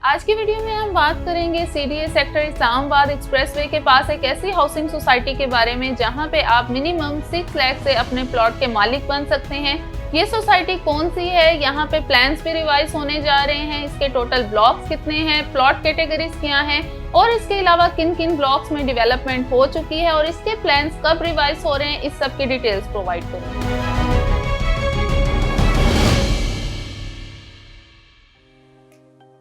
आज की वीडियो में हम बात करेंगे सीडीए सेक्टर इस्लामाबाद एक्सप्रेसवे के पास एक ऐसी हाउसिंग सोसाइटी के बारे में जहां पे आप मिनिमम 6 लाख से अपने प्लॉट के मालिक बन सकते हैं। ये सोसाइटी कौन सी है, यहाँ पे प्लान्स भी रिवाइज होने जा रहे हैं, इसके टोटल ब्लॉक्स कितने हैं, प्लॉट कैटेगरीज क्या हैं और इसके अलावा किन किन ब्लॉक्स में डेवलपमेंट हो चुकी है और इसके प्लान्स कब रिवाइज हो रहे हैं, इस सब की डिटेल्स प्रोवाइड करूंगी।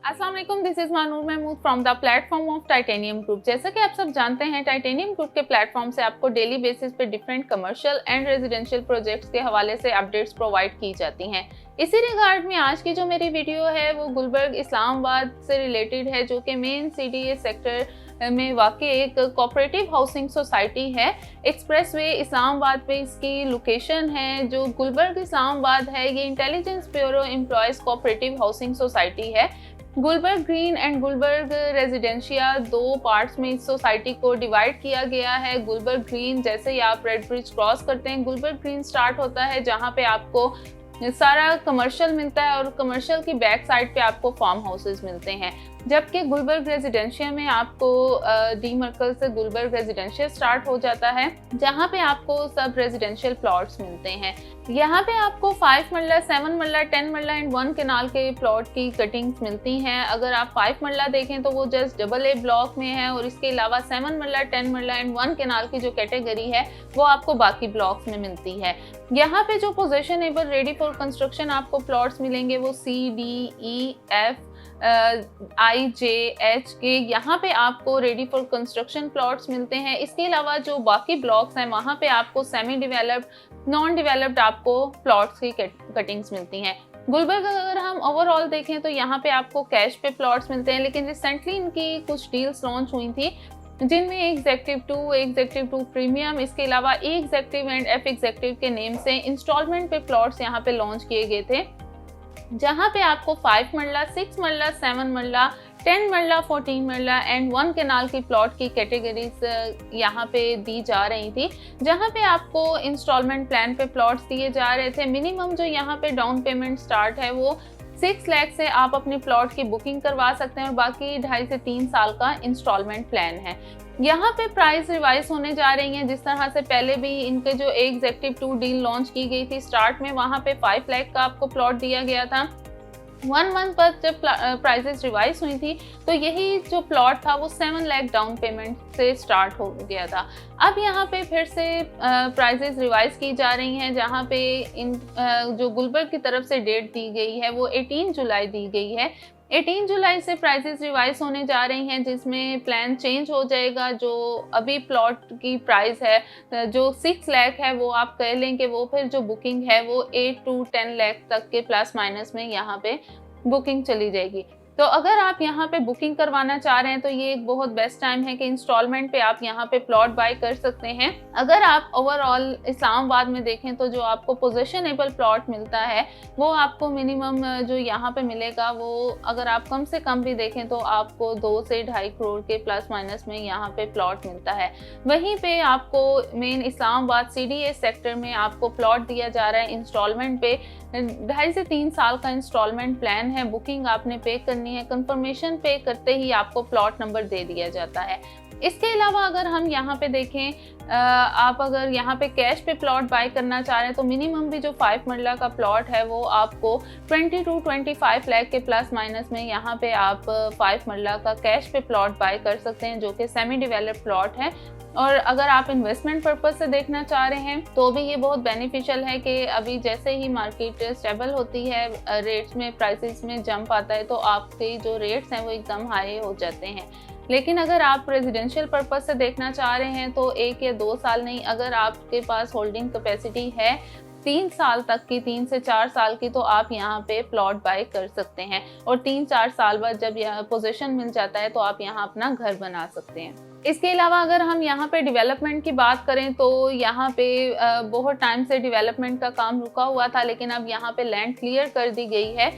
अस्सलाम वालेकुम, this is Manoor Mahmood from the platform of titanium group. जैसा कि आप सब जानते हैं, टाइटेनियम ग्रुप के प्लेटफॉर्म से आपको डेली बेसिस पे different commercial and residential projects के हवाले से अपडेट्स प्रोवाइड की जाती हैं। इसी रिगार्ड में आज की जो मेरी वीडियो है वो गुलबर्ग इस्लामाबाद से रिलेटेड है, जो कि मेन सीडीए सेक्टर में वाकई एक कोऑपरेटिव हाउसिंग सोसाइटी है। एक्सप्रेसवे इस्लामाबाद पे इसकी लोकेशन है। जो गुलबर्ग इस्लामाबाद है ये intelligence bureau employees cooperative housing society है। Gulberg green and Gulberg residencia दो पार्ट्स में इस सोसाइटी को डिवाइड किया गया है। गुलबर्ग ग्रीन, जैसे ही आप रेड ब्रिज क्रॉस करते हैं, गुलबर्ग ग्रीन स्टार्ट होता है जहां पे आपको सारा कमर्शियल मिलता है और कमर्शियल की बैक साइड पे आपको फार्म हाउसेस मिलते हैं। जबकि गुलबर्ग रेजिडेंशिया में आपको डी मर्कल से गुलबर्ग रेजिडेंशिया स्टार्ट हो जाता है, जहां पे आपको सब रेजिडेंशियल प्लॉट्स मिलते हैं। यहाँ पे आपको 5 मरला, 7 मरला, 10 मरला एंड 1 केनाल के प्लॉट की कटिंग्स मिलती हैं। अगर आप 5 मरला देखें तो वो जस्ट AA ब्लॉक में है और इसके अलावा 7 मरला, 10 मरला एंड 1 केनाल की जो कैटेगरी है वो आपको बाकी ब्लॉक्स में मिलती है। यहाँ पे जो पोजेशनेबल रेडी फॉर कंस्ट्रक्शन आपको प्लॉट्स मिलेंगे वो CDE, F, I, J, H के यहाँ पे आपको रेडी फॉर कंस्ट्रक्शन प्लॉट्स मिलते हैं। इसके अलावा जो बाकी ब्लॉक्स हैं वहाँ पे आपको सेमी डेवलप्ड, नॉन डेवलप्ड आपको प्लॉट्स की कटिंग्स मिलती हैं। गुलबर्ग अगर हम ओवरऑल देखें तो यहाँ पे आपको कैश पे प्लॉट्स मिलते हैं, लेकिन रिसेंटली इनकी कुछ डील्स लॉन्च हुई थी जिनमें एग्जेक्टिव 2, एग्जेक्टिव 2 प्रीमियम, इसके अलावा एग्जेक्टिव एंड F एग्जेक्टिव के नेम से इंस्टॉलमेंट पे प्लॉट्स यहाँ पे लॉन्च किए गए थे, जहाँ पे आपको 5 मरला, 6 मरला, 7 मरला, 10 मरला, 14 मरला एंड 1 केनाल की प्लॉट की कैटेगरीज यहाँ पे दी जा रही थी, जहाँ पे आपको इंस्टॉलमेंट प्लान पे प्लॉट्स दिए जा रहे थे। मिनिमम जो यहाँ पे डाउन पेमेंट स्टार्ट है वो 6 लाख से आप अपने प्लॉट की बुकिंग करवा सकते हैं और बाकी 2.5 से 3 साल का इंस्टॉलमेंट प्लान है। यहाँ पे प्राइस रिवाइज होने जा रही हैं, जिस तरह से पहले भी इनके जो एग्जेक्टिव 2 डील लॉन्च की गई थी स्टार्ट में, वहाँ पे 5 लाख का आपको प्लॉट दिया गया था। 1 मंथ पर जब प्राइसेस रिवाइज हुई थी तो यही जो प्लॉट था वो 7 लाख डाउन पेमेंट से स्टार्ट हो गया था। अब यहाँ पे फिर से प्राइसेस रिवाइज की जा रही हैं, जहाँ पे इन जो गुलबर्ग की तरफ से डेट दी गई है वो 18 जुलाई दी गई है। 18 जुलाई से प्राइसेस रिवाइज होने जा रही हैं, जिसमें प्लान चेंज हो जाएगा। जो अभी प्लॉट की प्राइस है जो 6 लाख है वो आप कह लें कि वो फिर जो बुकिंग है वो 8 to 10 लाख तक के प्लस माइनस में यहाँ पे बुकिंग चली जाएगी। तो अगर आप यहाँ पे बुकिंग करवाना चाह रहे हैं तो ये एक बहुत बेस्ट टाइम है कि इंस्टॉलमेंट पे आप यहाँ पे प्लॉट बाय कर सकते हैं। अगर आप ओवरऑल इस्लामाबाद में देखें तो जो आपको पोजेशनेबल प्लॉट मिलता है वो आपको मिनिमम जो यहाँ पे मिलेगा वो अगर आप कम से कम भी देखें तो आपको 2 से 2.5 करोड़ के प्लस माइनस में यहाँ पे प्लॉट मिलता है। वहीं पे आपको मेन इस्लामाबाद CDA सेक्टर में आपको प्लॉट दिया जा रहा है इंस्टॉलमेंट पे। 2.5 से 3 साल का इंस्टॉलमेंट प्लान है। बुकिंग आपने पे करनी है, कंफर्मेशन पे करते ही आपको प्लॉट नंबर दे दिया जाता है। इसके अलावा अगर हम यहाँ पे देखें, आप अगर यहाँ पे कैश पे प्लॉट बाय करना चाह रहे हैं तो मिनिमम भी जो 5 मरला का प्लॉट है वो आपको 20 to 25 लाख के प्लस माइनस में यहाँ पे आप 5 मरला का कैश पे प्लॉट बाय कर सकते हैं, जो कि सेमी डेवलप्ड प्लॉट है। और अगर आप इन्वेस्टमेंट पर्पस से देखना चाह रहे हैं तो भी ये बहुत बेनिफिशियल है कि अभी जैसे ही मार्केट स्टेबल होती है, रेट्स में प्राइसेस में जंप आता है तो आपके जो रेट्स हैं वो एकदम हाई हो जाते हैं। लेकिन अगर आप रेजिडेंशियल पर्पस से देखना चाह रहे हैं तो 1 या 2 साल नहीं, अगर आपके पास होल्डिंग कैपेसिटी है 3 साल तक की, 3 से 4 साल की, तो आप यहाँ पे प्लॉट बाय कर सकते हैं और 3-4 साल बाद जब यह पोजीशन मिल जाता है तो आप यहाँ अपना घर बना सकते हैं। इसके अलावा अगर हम यहाँ पे डेवलपमेंट की बात करें तो यहाँ पे बहुत टाइम से डेवलपमेंट का काम रुका हुआ था, लेकिन अब यहाँ पे लैंड क्लियर कर दी गई है।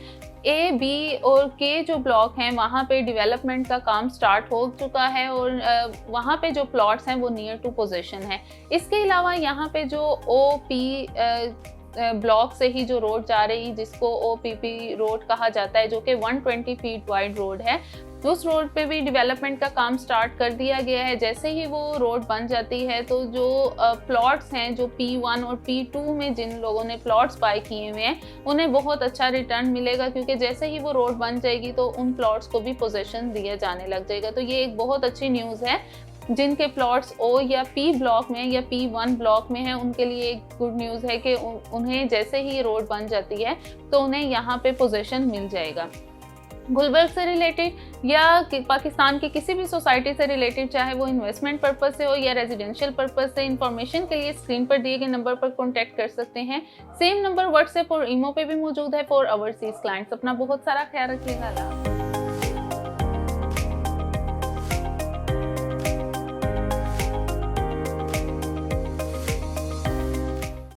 A, B और K जो ब्लॉक हैं वहाँ पे डेवलपमेंट का काम स्टार्ट हो चुका है और वहाँ पे जो प्लॉट्स हैं वो नियर टू पोजीशन है। इसके अलावा यहाँ पे जो O, P ब्लॉक से ही जो रोड जा रही जिसको ओपीपी रोड कहा जाता है, जो कि 120 फीट वाइड रोड है, उस रोड पे भी डेवलपमेंट का काम स्टार्ट कर दिया गया है। जैसे ही वो रोड बन जाती है तो जो प्लॉट्स हैं, जो P1 और P2 में जिन लोगों ने प्लॉट्स बाय किए हुए हैं, उन्हें बहुत अच्छा रिटर्न मिलेगा, क्योंकि जैसे ही वो रोड बन जाएगी तो उन प्लॉट्स को भी पोजीशन दिया जाने लग जाएगा। तो ये एक बहुत अच्छी न्यूज़ है। जिनके प्लॉट्स O या P ब्लॉक में या P1 ब्लॉक में है, उनके लिए एक गुड न्यूज़ है कि उन्हें जैसे ही रोड बन जाती है तो उन्हें यहाँ पे पोजीशन मिल जाएगा। गुलबर्ग से रिलेटेड या पाकिस्तान की किसी भी सोसाइटी से रिलेटेड, चाहे वो इन्वेस्टमेंट पर्पस से हो या रेजिडेंशियल पर्पस से, इंफॉर्मेशन के लिए स्क्रीन पर दिए गए नंबर पर कॉन्टैक्ट कर सकते हैं। सेम नंबर व्हाट्सएप और ईमो पे भी मौजूद है फॉर ओवरसीज क्लाइंट्स। अपना बहुत सारा ख्याल रखिएगा।